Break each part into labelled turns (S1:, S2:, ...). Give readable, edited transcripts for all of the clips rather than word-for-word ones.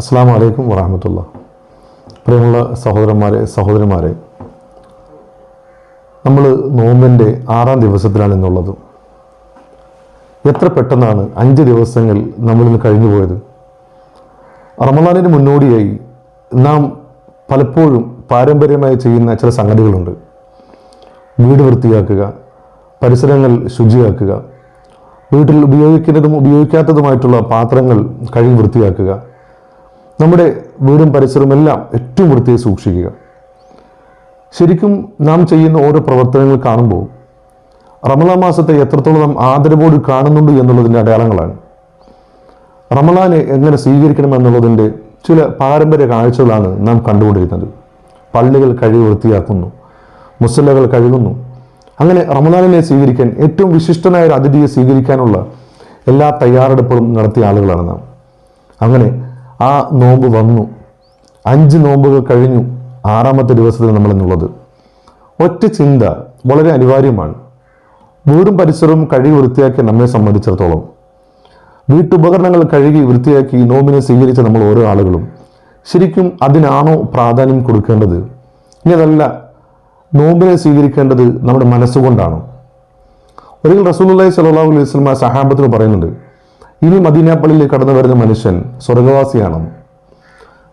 S1: അസ്സലാമു അലൈക്കും വറഹ്മത്തുള്ളാഹി. പ്രിയമുള്ള സഹോദരന്മാരെ, നമ്മൾ നോമ്പിൻ്റെ 6-ാം ദിവസത്തിലാണ് ഇന്നുള്ളത്. എത്ര പെട്ടെന്നാണ് 5 ദിവസങ്ങൾ നമ്മളിന്ന് കഴിഞ്ഞു പോയത്. റമളാനിന് മുന്നോടിയായി നാം പലപ്പോഴും പാരമ്പര്യമായി ചെയ്യുന്ന ചില സംഗതികളുണ്ട്. വീട് വൃത്തിയാക്കുക, പരിസരങ്ങൾ ശുചിയാക്കുക, വീട്ടിൽ ഉപയോഗിക്കുന്നതും ഉപയോഗിക്കാത്തതുമായിട്ടുള്ള പാത്രങ്ങൾ കഴുകി വൃത്തിയാക്കുക, നമ്മുടെ വീടും പരിസരവും എല്ലാം ഏറ്റവും വൃത്തിയായി സൂക്ഷിക്കുക. ശരിക്കും നാം ചെയ്യുന്ന ഓരോ പ്രവർത്തനങ്ങൾ കാണുമ്പോൾ റമളാൻ മാസത്തെ എത്രത്തോളം നാം ആദരവോട് കാണുന്നുണ്ട് എന്നുള്ളതിൻ്റെ അടയാളങ്ങളാണ്. റമളാനെ എങ്ങനെ സ്വീകരിക്കണം എന്നുള്ളതിൻ്റെ ചില പാരമ്പര്യ കാഴ്ചകളാണ് നാം കണ്ടുകൊണ്ടിരുന്നത്. പള്ളികൾ കഴുകി വൃത്തിയാക്കുന്നു, മുസല്ലകൾ കഴുകുന്നു. അങ്ങനെ റമളാനിനെ സ്വീകരിക്കാൻ, ഏറ്റവും വിശിഷ്ടനായ ഒരു അതിഥിയെ സ്വീകരിക്കാനുള്ള എല്ലാ തയ്യാറെടുപ്പുകളും നടത്തിയ ആളുകളാണ് നാം. അങ്ങനെ ആ നോമ്പ് വന്നു, 5 നോമ്പുകൾ കഴിഞ്ഞു, 6-ാമത്തെ ദിവസത്തിൽ നമ്മളെന്നുള്ളത്. ഒറ്റ ചിന്ത വളരെ അനിവാര്യമാണ്. വീടും പരിസരവും കഴുകി വൃത്തിയാക്കി നമ്മെ സംബന്ധിച്ചിടത്തോളം, വീട്ടുപകരണങ്ങൾ കഴുകി വൃത്തിയാക്കി നോമ്പിനെ സ്വീകരിച്ച നമ്മൾ ഓരോ ആളുകളും ശരിക്കും അതിനാണോ പ്രാധാന്യം കൊടുക്കേണ്ടത്? ഇനി അതല്ല, നോമ്പിനെ സ്വീകരിക്കേണ്ടത് നമ്മുടെ മനസ്സുകൊണ്ടാണോ? ഒരിക്കൽ റസൂലുള്ളാഹി സ്വല്ലല്ലാഹു അലൈഹി വസല്ലം സഹാബത്തിന് പറയുന്നുണ്ട്, ഇനി മദീന പള്ളിയിൽ കടന്നു വരുന്ന മനുഷ്യൻ സ്വർഗവാസിയാണെന്ന്.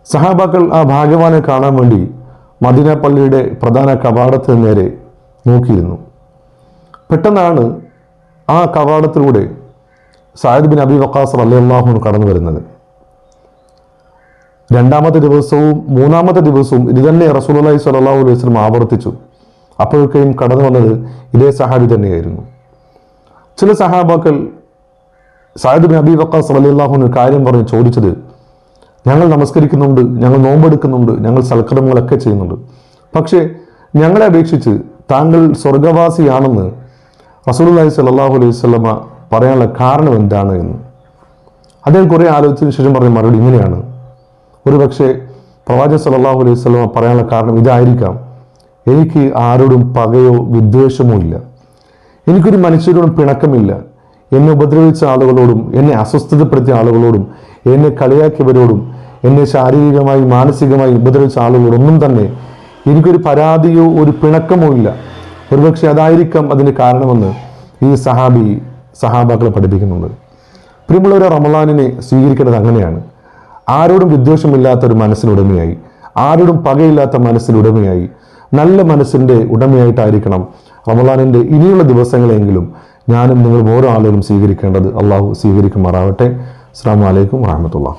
S1: സഹാബാക്കൾ ആ ഭാഗ്യവാനെ കാണാൻ വേണ്ടി മദീന പള്ളിയുടെ പ്രധാന കവാടത്തിന് നേരെ നോക്കിയിരുന്നു. പെട്ടെന്നാണ് ആ കവാടത്തിലൂടെ സഅദ് ബിൻ അബി വഖാസ് റളിയല്ലാഹു അൻഹു കടന്നു വരുന്നത്. 2-ാമത്തെ ദിവസവും 3-ാമത്തെ ദിവസവും ഇത് തന്നെ റസൂലുള്ളാഹി സ്വല്ലല്ലാഹു അലൈഹി വസല്ലം ആവർത്തിച്ചു. അപ്പോഴൊക്കെയും കടന്നു വന്നത് ഇതേ സഹാബി തന്നെയായിരുന്നു. ചില സഹാബാക്കൾ സഅദ് ബിൻ അബി വഖാസ് റളിയല്ലാഹു അൻഹു കാര്യം പറഞ്ഞ് ചോദിച്ചത്, ഞങ്ങൾ നമസ്കരിക്കുന്നുണ്ട്, ഞങ്ങൾ നോമ്പെടുക്കുന്നുണ്ട്, ഞങ്ങൾ സൽക്കർമ്മങ്ങളൊക്കെ ചെയ്യുന്നുണ്ട്, പക്ഷേ ഞങ്ങളെ അപേക്ഷിച്ച് താങ്കൾ സ്വർഗവാസിയാണെന്ന് റസൂലുള്ളാഹി സ്വല്ലല്ലാഹു അലൈഹി വസല്ലമ പറയാനുള്ള കാരണം എന്താണ് എന്ന്. അദ്ദേഹം കുറേ ആലോചിച്ചതിന് ശേഷം പറഞ്ഞ മറുപടി ഇങ്ങനെയാണ്: ഒരു പക്ഷേ പ്രവാചകൻ സ്വല്ലല്ലാഹു അലൈഹി വസല്ലമ പറയാനുള്ള കാരണം ഇതായിരിക്കാം, എനിക്ക് ആരോടും പകയോ വിദ്വേഷമോ ഇല്ല, എനിക്കൊരു മനുഷ്യരോടും പിണക്കമില്ല, എന്നെ ഉപദ്രവിച്ച ആളുകളോടും, എന്നെ അസ്വസ്ഥതപ്പെടുത്തിയ ആളുകളോടും, എന്നെ കളിയാക്കിയവരോടും, എന്നെ ശാരീരികമായി മാനസികമായി ഉപദ്രവിച്ച ആളുകളോടൊന്നും തന്നെ എനിക്കൊരു പരാതിയോ ഒരു പിണക്കമോ ഇല്ല. ഒരുപക്ഷെ അതായിരിക്കാം അതിന് കാരണമെന്ന് ഈ സഹാബാക്കളെ പഠിപ്പിക്കുന്നുണ്ട്. പ്രിയമുള്ളവരെ, റമളാനിനെ സ്വീകരിക്കേണ്ടത് അങ്ങനെയാണ്. ആരോടും വിദ്വേഷമില്ലാത്തൊരു മനസ്സിനുടമയായി, ആരോടും പകയില്ലാത്ത മനസ്സിനുടമയായി, നല്ല മനസ്സിൻ്റെ ഉടമയായിട്ടായിരിക്കണം റമളാനിൻ്റെ ഇനിയുള്ള ദിവസങ്ങളെങ്കിലും ഞാനും നിങ്ങളും ഓരോ ആളുകളും സ്വീകരിക്കേണ്ടത്. അള്ളാഹു സ്വീകരിക്കുമാറാവട്ടെ. അസ്സലാമു അലൈക്കും വറഹ്മത്തുള്ളാഹി.